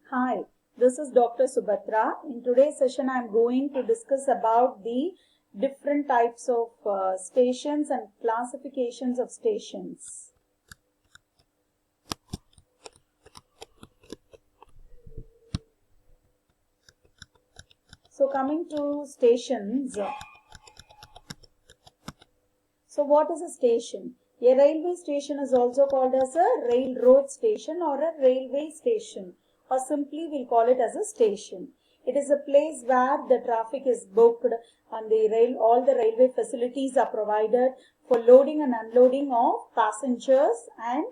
Hi, this is Dr. Subhatra. In today's session, I am going to discuss about the different types of stations and classifications of stations. So coming to stations, so what is a station? A railway station is also called as a railroad station or a railway station, or simply we'll call it as a station. It is a place where the traffic is booked and all the railway facilities are provided for loading and unloading of passengers and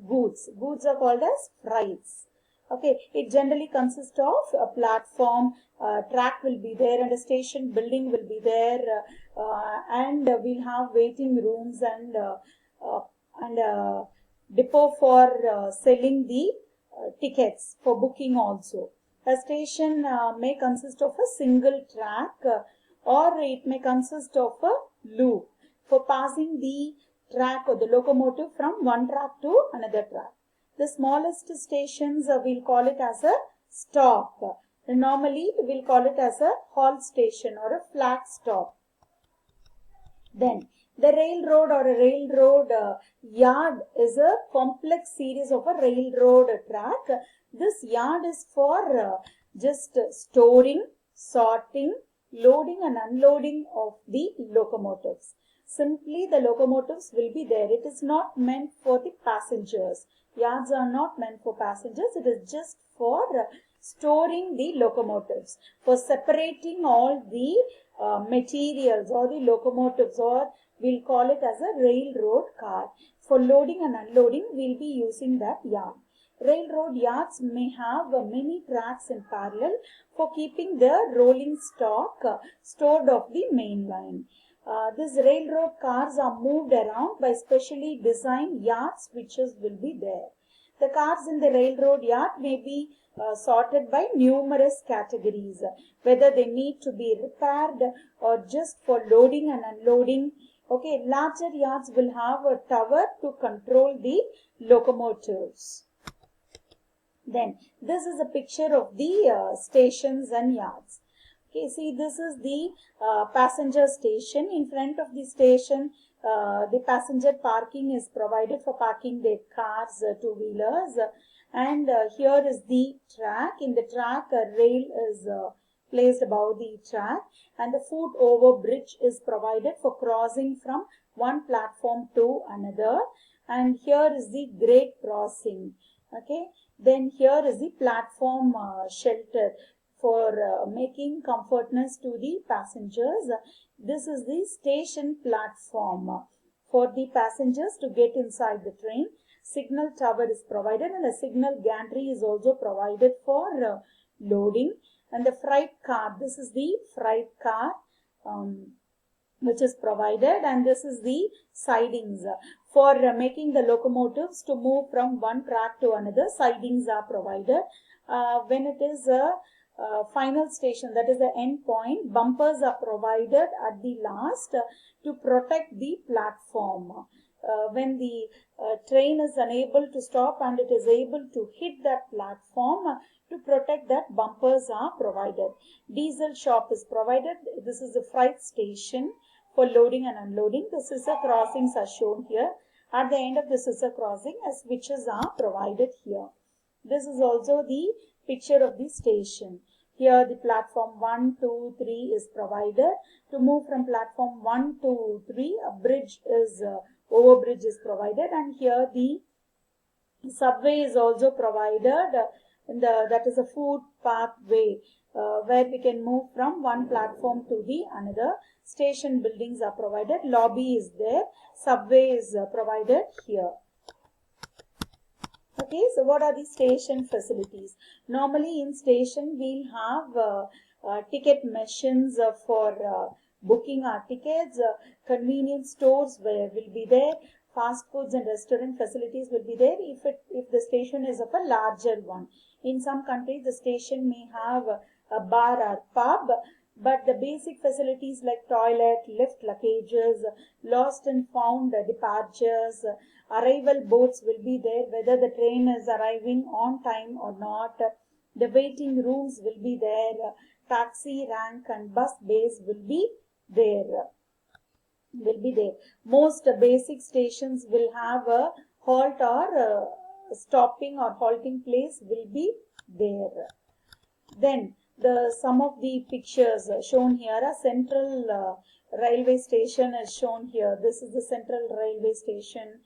goods. Goods are called as freights. Okay, it generally consists of a platform, track will be there, and a station building will be there, and we'll have waiting rooms and depot for selling the tickets for booking also. A station may consist of a single track or it may consist of a loop for passing the track or the locomotive from one track to another track. The smallest stations we'll call it as a stop. Normally we'll call it as a halt station or a flag stop. Then the railroad or a railroad yard is a complex series of a railroad track. This yard is for just storing, sorting, loading and unloading of the locomotives. Simply the locomotives will be there. It is not meant for the passengers. Yards are not meant for passengers. It is just for storing the locomotives, for separating all the materials or the locomotives, or we'll call it as a railroad car. For loading and unloading, we'll be using that yard. Railroad yards may have many tracks in parallel for keeping the rolling stock stored off the main line. These railroad cars are moved around by specially designed yard switches will be there. The cars in the railroad yard may be sorted by numerous categories, whether they need to be repaired or just for loading and unloading. Okay, larger yards will have a tower to control the locomotives. Then this is a picture of the stations and yards. Okay, see, this is the passenger station. In front of the station, the passenger parking is provided for parking their cars, two-wheelers. And here is the track. In the track, a rail is placed above the track, and the foot over bridge is provided for crossing from one platform to another. And here is the grade crossing. Okay, then here is the platform shelter for making comfortness to the passengers. This is the station platform for the passengers to get inside the train. Signal tower is provided and a signal gantry is also provided for loading. And the freight car, this is the freight car which is provided, and this is the sidings for making the locomotives to move from one track to another. Sidings are provided. When it is a final station, that is the end point, bumpers are provided at the last to protect the platform. When the train is unable to stop and it is able to hit that platform, to protect that, bumpers are provided. Diesel shop is provided. This is the freight station for loading and unloading. The scissor crossings are shown here. At the end of the scissor crossing, switches are provided here. This is also the picture of the station. Here the platform 1, 2, 3 is provided. To move from platform 1 to 3, a bridge is overbridge is provided, and here the subway is also provided. That is a footpath way where we can move from one platform to the another. Station buildings are provided. Lobby is there. Subway is provided here. Okay, so what are the station facilities? Normally in station we'll have ticket machines for booking our tickets. Convenience stores will be there. Fast foods and restaurant facilities will be there if the station is of a larger one. In some countries the station may have a bar or pub, but the basic facilities like toilet, lift, luggages, lost and found departures, arrival boards will be there, whether the train is arriving on time or not. The waiting rooms will be there. Taxi rank and bus bays will be there. Most basic stations will have a halt or stopping or halting place will be there. Then some of the pictures shown here, a central railway station is shown here. This is the central railway station,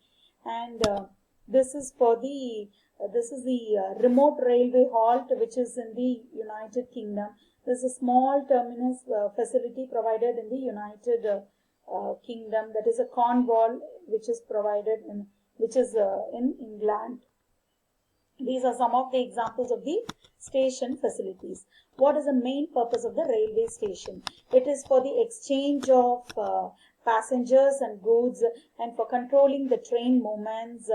and this is the remote railway halt, which is in the United Kingdom. This is a small terminus facility provided in the United Kingdom. That is a Cornwall, which is provided in England. These are some of the examples of the station facilities. What is the main purpose of the railway station? It is for the exchange of passengers and goods, and for controlling the train movements,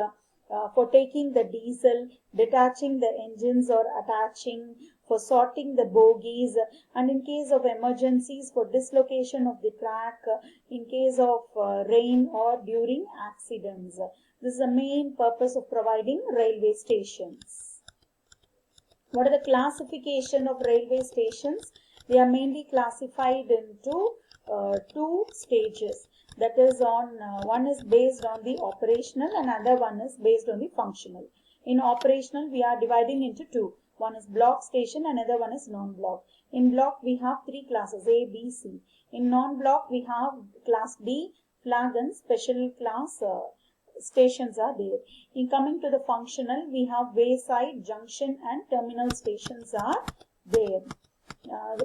for taking the diesel, detaching the engines or attaching, for sorting the bogies, and in case of emergencies for dislocation of the track, in case of rain or during accidents. This is the main purpose of providing railway stations. What are the classification of railway stations? They are mainly classified into two stages. That is, one is based on the operational and another one is based on the functional. In operational, we are dividing into two. One is block station, another one is non-block. In block, we have three classes, A, B, C. In non-block, we have class D, flag and special class stations are there. In coming to the functional, we have wayside, junction and terminal stations are there.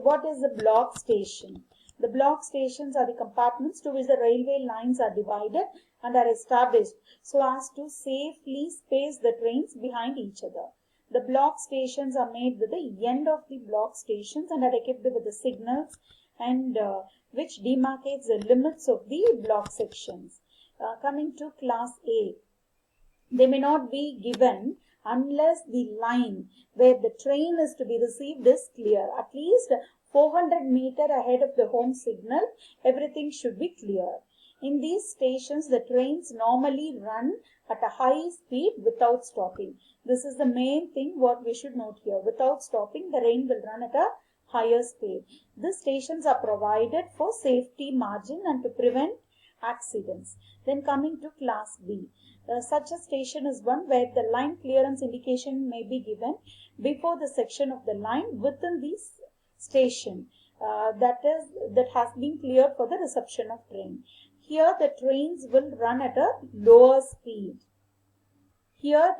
What is the block station? The block stations are the compartments to which the railway lines are divided and are established so as to safely space the trains behind each other. The block stations are made with the end of the block stations and are equipped with the signals and which demarcates the limits of the block sections. Coming to class A, they may not be given unless the line where the train is to be received is clear. At least 400 meters ahead of the home signal, everything should be clear. In these stations, the trains normally run at a high speed without stopping. This is the main thing what we should note here. Without stopping, the train will run at a higher speed. These stations are provided for safety margin and to prevent accidents. Then coming to class B. Such a station is one where the line clearance indication may be given before the section of the line within the station that has been cleared for the reception of train. Here the trains will run at a lower speed. Here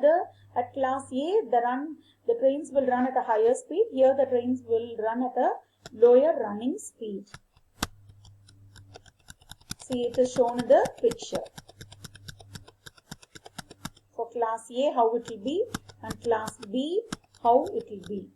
at class A the trains will run at a higher speed. Here the trains will run at a lower running speed. See, it is shown in the picture. For class A, how it will be, and class B, how it will be.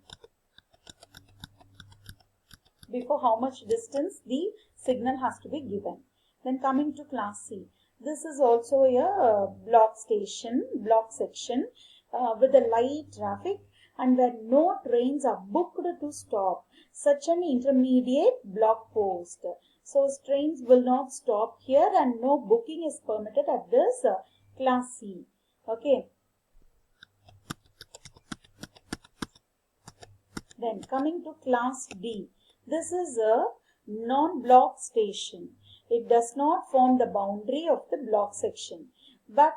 Before how much distance the signal has to be given. Then coming to class C. This is also a block section with a light traffic and where no trains are booked to stop. Such an intermediate block post. So trains will not stop here and no booking is permitted at this class C. Okay. Then coming to class D. This is a non-block station. It does not form the boundary of the block section, but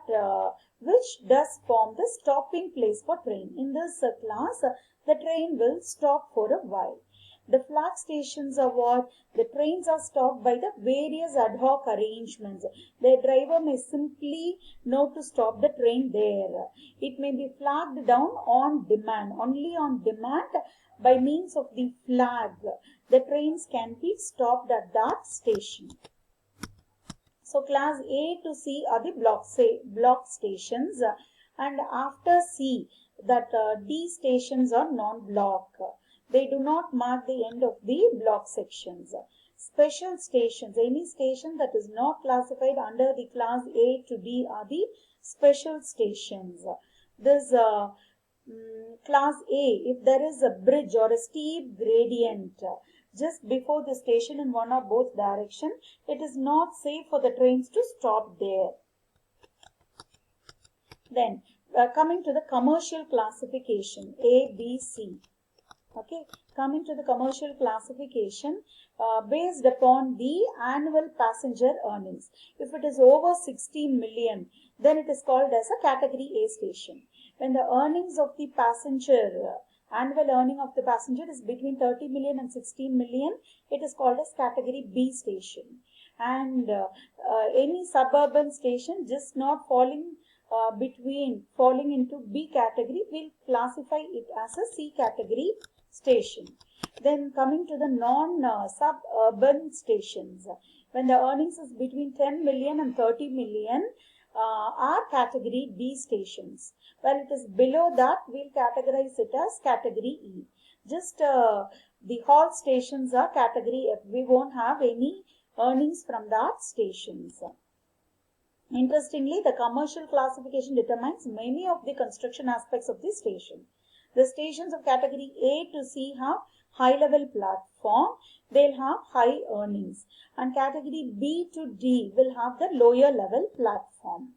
which does form the stopping place for train. In this class, the train will stop for a while. The flag stations are what? The trains are stopped by the various ad hoc arrangements. The driver may simply know to stop the train there. It may be flagged down on demand, only on demand by means of the flag. The trains can be stopped at that station. So class A to C are the block stations, and after C that D stations are non-block. They do not mark the end of the block sections. Special stations, any station that is not classified under the class A to D are the special stations. This class A, if there is a bridge or a steep gradient just before the station in one or both direction, it is not safe for the trains to stop there. Then coming to the commercial classification A, B, C. Okay, coming to the commercial classification, based upon the annual passenger earnings. If it is over 60 million, then it is called as a category A station. When the earnings of the passenger, annual earning of the passenger is between 30 million and 16 million, it is called as category B station. And any suburban station just not falling falling into B category, will classify it as a C category station. Then coming to the non-suburban stations, when the earnings is between 10 million and 30 million, are category D stations. While it is below that, we'll categorize it as category E. Just the halt stations are category F. We won't have any earnings from that stations. Interestingly, the commercial classification determines many of the construction aspects of the station. The stations of category A to C have high level platform, they'll have high earnings, and category B to D will have the lower level platform,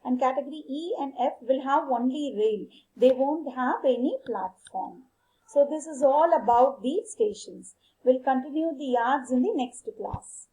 and category E and F will have only rail, they won't have any platform. So this is all about the stations. We'll continue the yards in the next class.